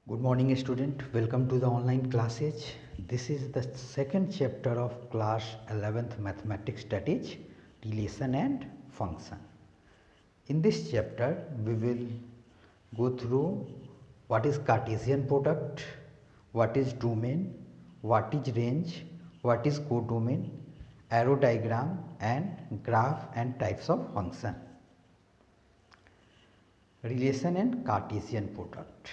Good morning student, welcome to the online classes. This is the second chapter of class 11th mathematics, that is relation and function. In this chapter we will go through what is Cartesian product, what is domain, what is range, what is codomain, arrow diagram and graph and types of function. Relation and Cartesian product.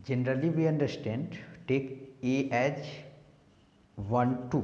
Generally we understand, take A as 1 2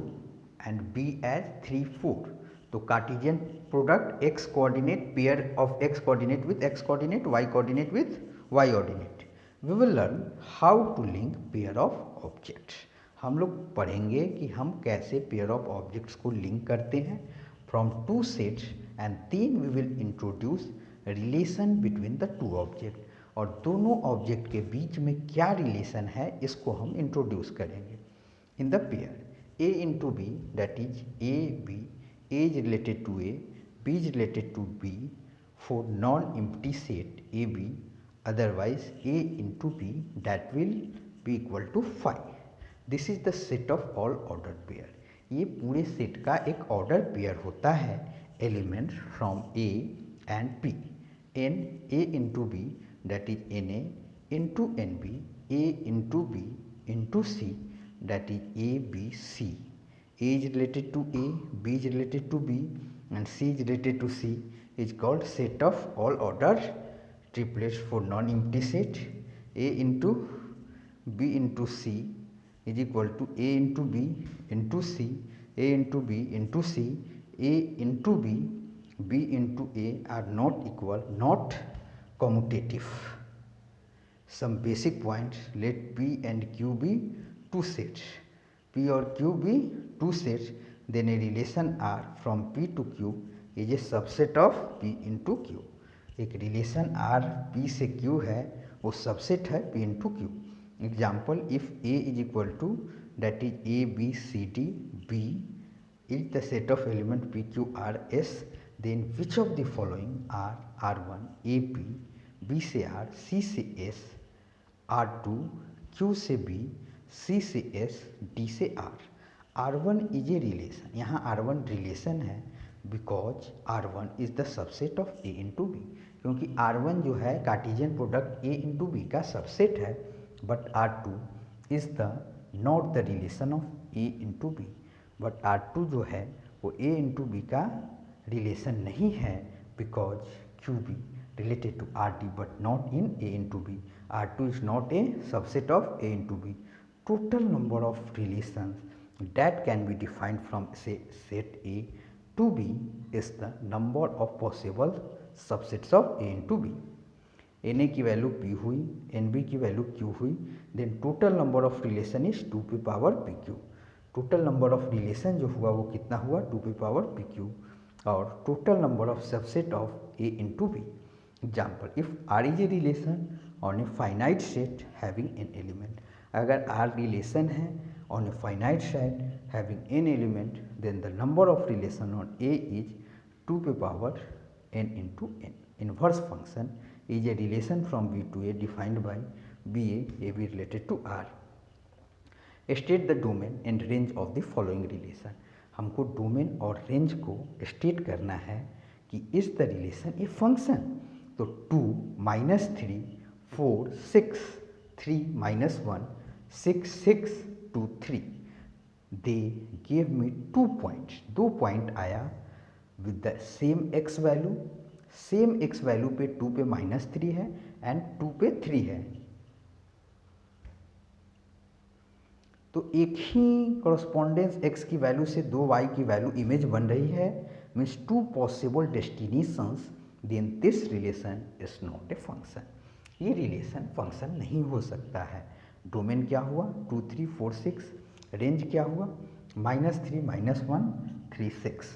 and B as 3 4. तो Cartesian product x coordinate, pair of x coordinate with x coordinate, y coordinate with y coordinate. We will learn how to link pair of objects. हम लोग पढ़ेंगे कि हम कैसे pair of objects को link करते हैं from two sets, and then we will introduce relation between the two objects. और दोनों ऑब्जेक्ट के बीच में क्या रिलेशन है इसको हम इंट्रोड्यूस करेंगे. In the pair A into B, that is A B, A is related to A, B is related to B for non empty set A B, otherwise A into B that will be equal to 5. This is the set of all order pair. ये पूरे set का एक order pair होता है elements from A and B. An A into B, that is Na into Nb, A into B into C, that is A, B, C. A is related to A, B is related to B and C is related to C, is called set of all order triplets for non-empty set. A into B into C is equal to A into B into C, A into B into C, A into B, B into A are not equal, not commutative. Some basic points, let P and Q be two sets. P or Q be two sets, then a relation R from P to Q is a subset of P into Q. एक relation R P से Q है, वो subset है P into Q. Example, if A is equal to that is A B C D, B is the set of element P Q R S, then which of the following are R1 A P, B से R, C से S, R2 Q से B, C से S, D से R. R1 is a relation. यहाँ R1 relation है because R1 is the subset of A into B. क्योंकि R1 जो है Cartesian product A into B का सबसेट है, but R2 is the not the relation of A into B. But R2 जो है वो A into B का रिलेशन नहीं है because QB related to RD but not in A into B. R2 is not a subset of A into B. Total number of relations that can be defined from say set A to B is the number of possible subsets of A into B. Na की value P हुई, Nb की value Q हुई, then total number of relation is 2 p power PQ. Total number of relation जो हुआ वो कितना हुआ 2 p power PQ. और total number of subset of A into B. Example, if R is a relation on a finite set having n element. अगर R relation है on a finite set having n element, then the number of relation on A is 2 p power n into n. Inverse function is a relation from B to A defined by BA, AB related to R. State the domain and range of the following relation. हमको domain और range को state करना है कि is the relation a function. तो 2 minus 3 4 6 3 minus 1 6 6 2 3. They gave me 2 points. 2 point आया with the same x value. Same x value पे 2 पे माइनस 3 है एंड 2 पे 3 है. तो एक ही कॉरस्पॉन्डेंस x की वैल्यू से 2y की वैल्यू इमेज बन रही है, means 2 possible destinations, then this relation is not a function. ये रिलेशन फंक्शन नहीं हो सकता है. डोमेन क्या हुआ 2 3 4 6, रेंज क्या हुआ -3 -1 3 6.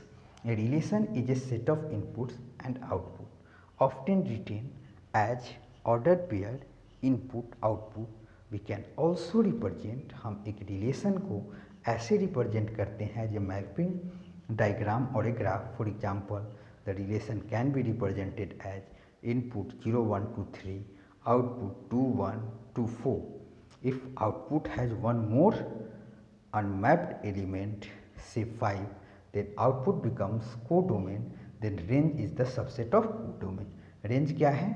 A relation is a set of inputs and output often written as order pair input output. We can also represent, हम एक रिलेशन को ऐसे रिप्रेजेंट करते हैं जो मैपिंग डायग्राम और a graph. For example, the relation can be represented as input 0 1 2 3, output 2 1 2 4. If output has one more unmapped element, say 5, then output becomes codomain, then range is the subset of codomain. Range क्या है?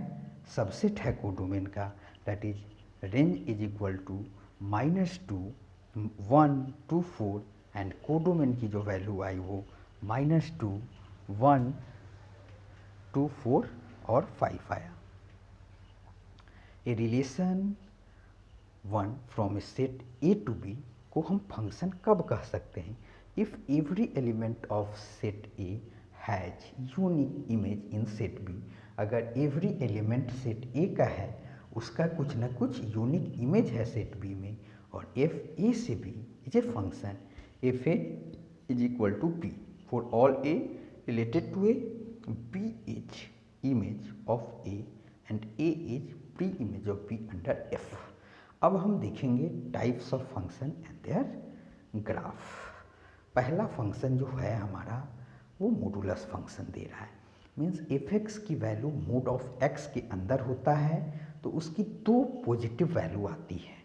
Subset है codomain का, that is range is equal to -2 1 2 4 and codomain की जो value आई वो -2 1 2 4 और 5 आया. A relation 1 from a set A to B को हम फंक्शन कब कह सकते हैं? If every element of set A has unique image in set B. अगर एवरी एलिमेंट सेट ए का है, उसका कुछ ना कुछ यूनिक इमेज है सेट बी में, और एफ ए से B is a function f A is equal to P for all A related to A. B is image of A and A is pre image of B under f. अब हम देखेंगे types of function and their graph. पहला फंक्शन जो है हमारा वो modulus function दे रहा है. मीन्स एफ एक्स की वैल्यू मोड ऑफ एक्स के अंदर होता है तो उसकी दो पॉजिटिव वैल्यू आती है.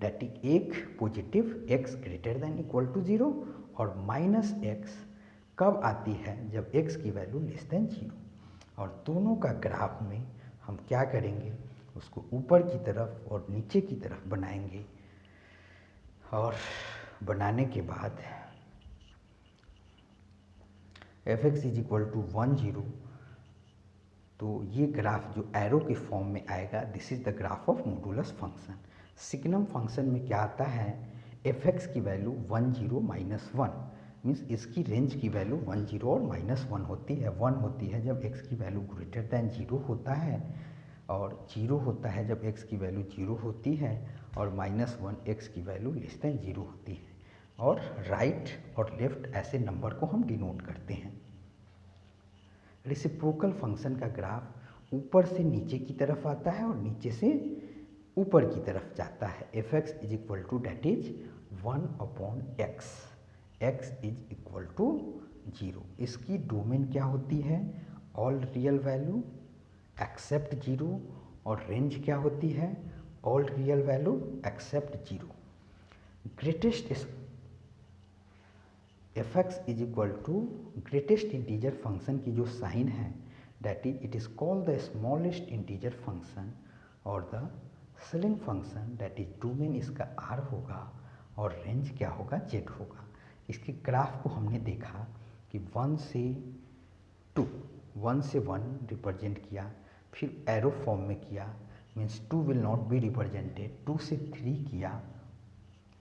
दैट इज एक positive x greater than equal to 0 और माइनस एक्स कब आती है? जब एक्स की वैल्यू लेस देन 0. और दोनों का ग्राफ में हम क्या करेंगे? उसको ऊपर की तरफ और नीचे की तरफ बनाएंगे, और बनाने के बाद f x is equal to 1 0. तो ये ग्राफ जो एरो के फॉर्म में आएगा, this is the graph of modulus function. Signum function में क्या आता है? एफ एक्स की वैल्यू 1 0 -1 मीन्स इसकी रेंज की वैल्यू 1 0 और -1 होती है. 1 होती है जब एक्स की वैल्यू ग्रेटर दैन 0 होता है, और 0 होता है जब एक्स की वैल्यू 0 होती है, और -1 एक्स की वैल्यू लेस देन 0 होती है. और राइट और लेफ्ट ऐसे नंबर को हम डिनोट करते हैं. रेसिप्रोकल फंक्शन का ग्राफ ऊपर से नीचे की तरफ आता है और नीचे से ऊपर की तरफ जाता है. F x is equal to that is 1/x. x is equal to 0. इसकी डोमेन क्या होती है? All real value except 0. और रेंज क्या होती है? All real value except 0. Greatest f x is equal to greatest integer function की जो साइन है, that is it is called the smallest integer function, और the ceiling function that is domain इसका r होगा और रेंज क्या होगा? z होगा. इसके ग्राफ को हमने देखा कि 1 से 2, 1 से 1 रिप्रेजेंट किया, फिर एरो फॉर्म में किया, means 2 will not be represented. 2 से 3 किया,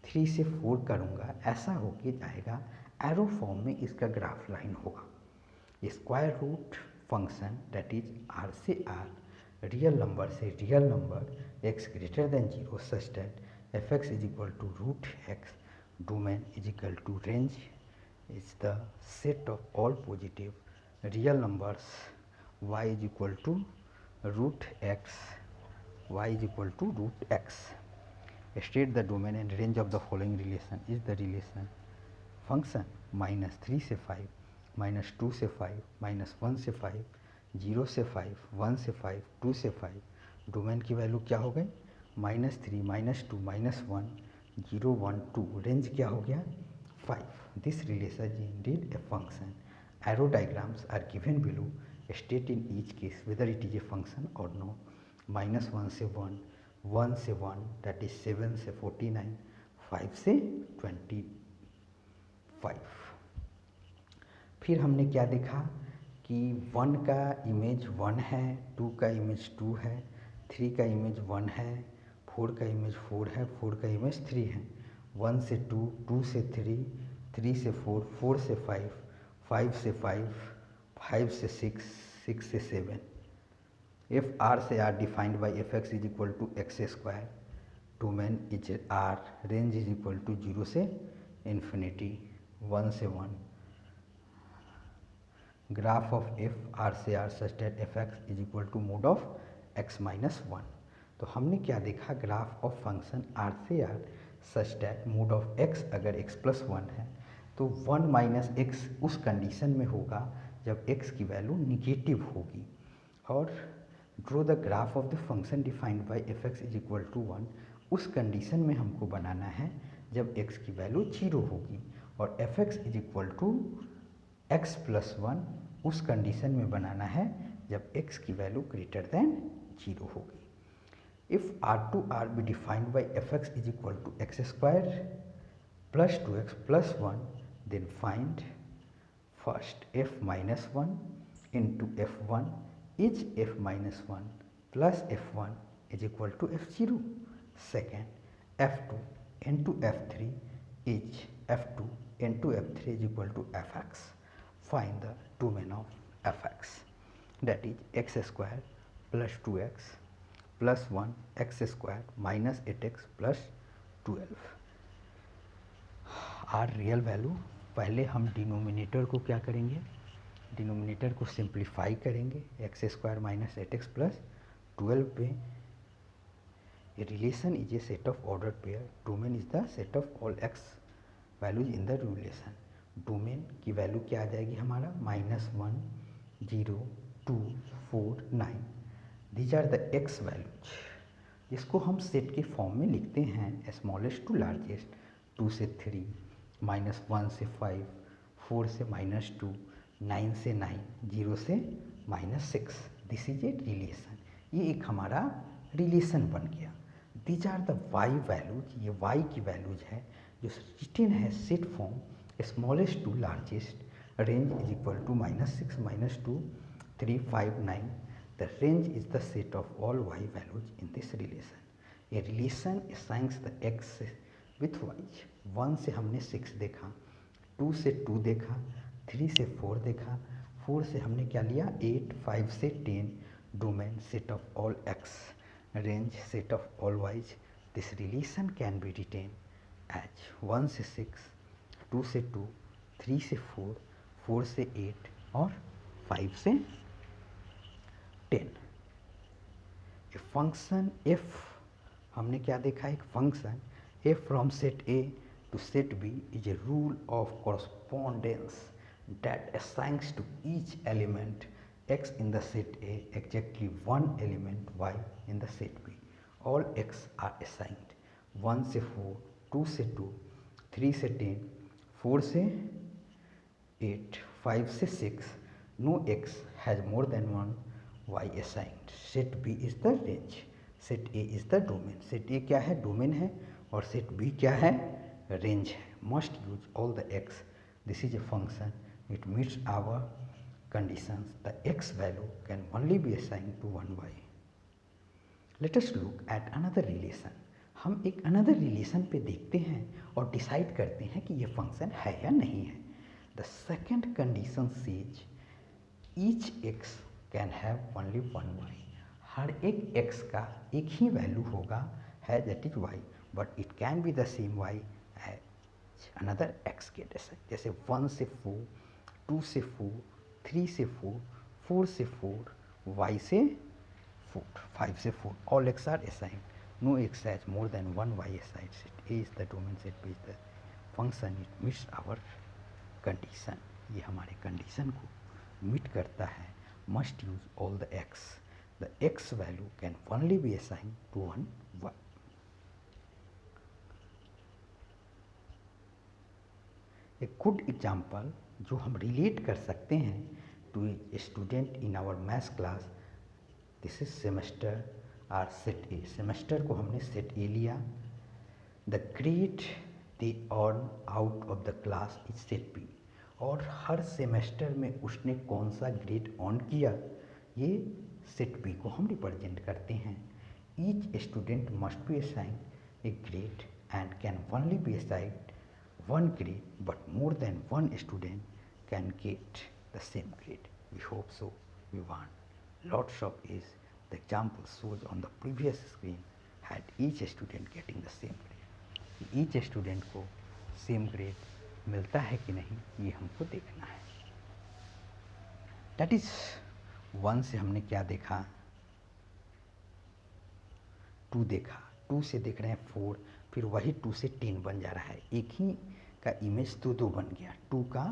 3 से 4 करूँगा, ऐसा होके जाएगा. एरो फॉर्म में इसका ग्राफ लाइन होगा. Square root function that is r से r, रियल नंबर से real number, x greater than 0 such that f x is equal to root x. Domain is equal to range is the set of all positive real numbers. y is equal to root x, y is equal to root x. State the domain and range of the following relation is the relation function -3 से 5, -2 से 5, -1 से 5, 0 से 5, 1 से 5, 2 से 5. Domain की value क्या हो गई? -3, -2, -1, 0, 1, 2. रेंज क्या हो गया? 5. This relation is indeed a function. Arrow diagrams are given below. State in each case whether it is a function और नो. -1 से 1, 1 से 1 दैट इज 7 से 49, 5 से 25. फिर हमने क्या देखा कि 1 का इमेज 1 है, 2 का इमेज 2 है, 3 का इमेज 1 है, 4 का इमेज 4 है, 4 का इमेज 3 है. 1 से 2, 2 से 3, 3 से 4, 4 से 5, 5 से 5, 5 से 6, 6 से 7. एफ आर से R defined by f x is equal to x square. Domain is R, range is equal to 0 से इन्फिनिटी, 1 से 1. ग्राफ ऑफ एफ आर से R such that f x is equal to mod of x minus 1. तो हमने क्या देखा? Graph of function R से R such that mod of x अगर x plus 1 है तो 1 माइनस एक्स उस कंडीशन में होगा जब x की वैल्यू निगेटिव होगी. और draw the graph of the function defined by f x is equal to 1। उस कंडीशन में हमको बनाना है जब x की वैल्यू 0 होगी, और f x is equal to x plus 1 उस कंडीशन में बनाना है जब x की वैल्यू ग्रेटर देन 0 होगी। If R2R be defined by fx is equal to x square plus 2x plus 1, then find first f minus 1 into f1 is f minus 1 plus f1 is equal to f0. Second, f2 into f3 is f2 into f3 is equal to fx. Find the domain of fx, that is x square plus 2x plus 1 x square minus 8x plus 12। R real value, पहले हम denominator को क्या करेंगे, denominator को simplify करेंगे, x square minus 8x plus 12 पे। Relation is a set of order pair, domain is the set of all x values in the relation. Domain की value क्या आ जाएगी हमारा, -1 0 2 4 9। These are the x values, जिसको हम set के form में लिखते हैं स्मॉलेस्ट टू लार्जेस्ट, 2 से 3, -1 से 5, 4 से -2, 9 से 9, 0 से -6। दिस इज ए रिलेशन, ये एक हमारा रिलेशन बन गया। These are the y values, ये वाई की वैल्यूज है जो रिटन है set form smallest to largest, range is equal to -6, -2, 3, 5, 9। The range is the set of all y values in this relation. A relation assigns the x with y। 1 से हमने 6 देखा, 2 से 2 देखा, 3 से 4 देखा, 4 से हमने क्या लिया 8, 5 से 10। Domain set of all x, range set of all y's। This relation can be written as 1 से 6, 2 से 2, 3 से 4, 4 से 8 और 5 से 10। ए फंक्शन f, हमने क्या देखा, एक function f from set A to set B is a rule of correspondence that assigns to each element x in the set A exactly one element y in the set B. All x are assigned 1 से 4, 2 से 2, 3 से 10, 4 से 8, 5 से 6। No x has more than one y assigned. Set B is the range, set A is the domain। set A क्या है, domain है, और set B क्या है, रेंज है। Must use all the x, this is a function, it meets our conditions, the x value can only be assigned to one y। Let us look at another relation। हम एक another relation पे देखते हैं और decide करते हैं कि ये फंक्शन है या नहीं है। The second condition says each x can have only one y. हर एक x का एक ही वैल्यू होगा, है that is y, but it can be the same y as another x के जैसे 1 से 4, 2 से 4, 3 से 4, 4 से 4, y से 4, 5 से 4। All x are assigned, no x has more than one y assigned. Set A is the domain, set B is the function, it meets our condition. ये हमारे कंडीशन को मीट करता है। Must use all the x, the x value can only be assigned to one y। A good example जो हम relate कर सकते हैं to a student in our maths class, this is semester are set A. Semester को हमने set A लिया। The grade they earn out of the class is set B. और हर सेमेस्टर में उसने कौन सा ग्रेड ऑन किया, ये सेट बी को हम रिप्रेजेंट करते हैं। Each student must be assign a grade and can only be assigned one grade, but more than one student can get the same grade. We hope so. We want lots of is the example shows on the previous screen had each student getting the same grade. Each student को same grade मिलता है कि नहीं, ये हमको देखना है। That is 1 से हमने क्या देखा, 2 देखा, 2 से देख रहे हैं 4, फिर वही 2 से 10 बन जा रहा है। एक ही का इमेज दो बन गया। 2 का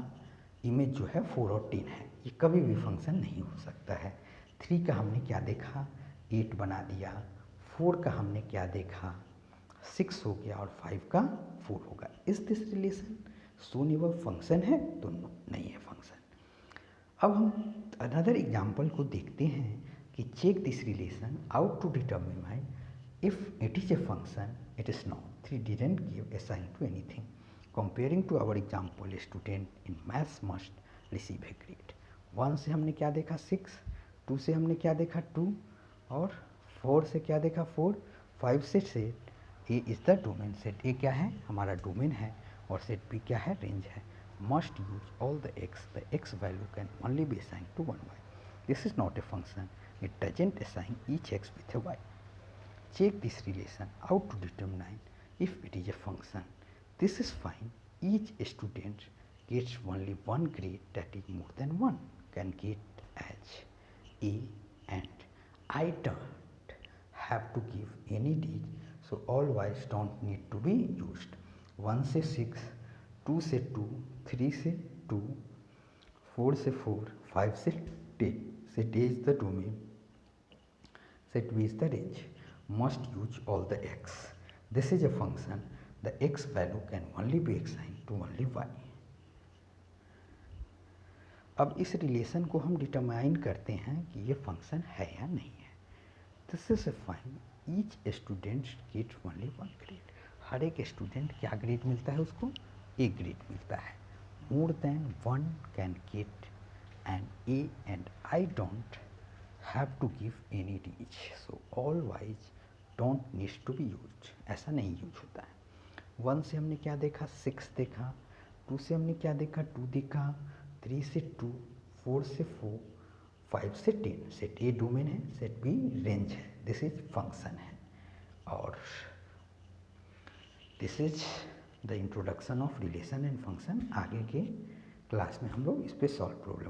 इमेज जो है 4 और 10 है, ये कभी भी फंक्शन नहीं हो सकता है। 3 का हमने क्या देखा, 8 बना दिया, 4 का हमने क्या देखा, 6 हो गया, और 5 का 4 होगा। Is this relation son your function है? तो नहीं है फंक्शन। अब हम अनदर एग्जाम्पल को देखते हैं कि check this relation out to determine if it is a function, it is not. 3 didn't give a sign to anything. Comparing to our example, student in maths must receive a grade. 1 से हमने क्या देखा 6, 2 से हमने क्या देखा 2, और 4 से क्या देखा 4, 5 से set A is the domain. Set ए क्या है? हमारा डोमेन है, और सेट बी क्या है? रेंज है। Must use all the x value can only be assigned to one y. This is not a function, it doesn't assign each x with a y. Check this relation out to determine if it is a function. This is fine. Each student gets only one grade that is more than 1 can get as A, and I don't have to give any digit, so all y's don't need to be used. 1 से 6, 2 से 2, 3 से 2, 4 से 4, 5 से 10. Set A is the domain, set B is the range. Must use all the x. This is a function. The x value can only be assigned to only y. अब इस relation को हम determine करते हैं कि ये function है या नहीं है। This is a fine each student get only 1 grade. हर एक स्टूडेंट क्या ग्रेड मिलता है उसको? ए ग्रेड मिलता है। More than 1 can get an A and I don't have to give any teach, so all wise don't needs to be use. ऐसा नहीं यूज होता है। 1 से हमने क्या देखा? 6 देखा। 2 से हमने क्या देखा? 2 देखा। 3 से 2, 4 से 4, 5 से 10. सेट ए डोमेन है, सेट बी रेंज है, दिस इज फंक्शन है। और this is the introduction of relation and function. आगे के क्लास में हम लोग इस पे सॉल्व प्रॉब्लम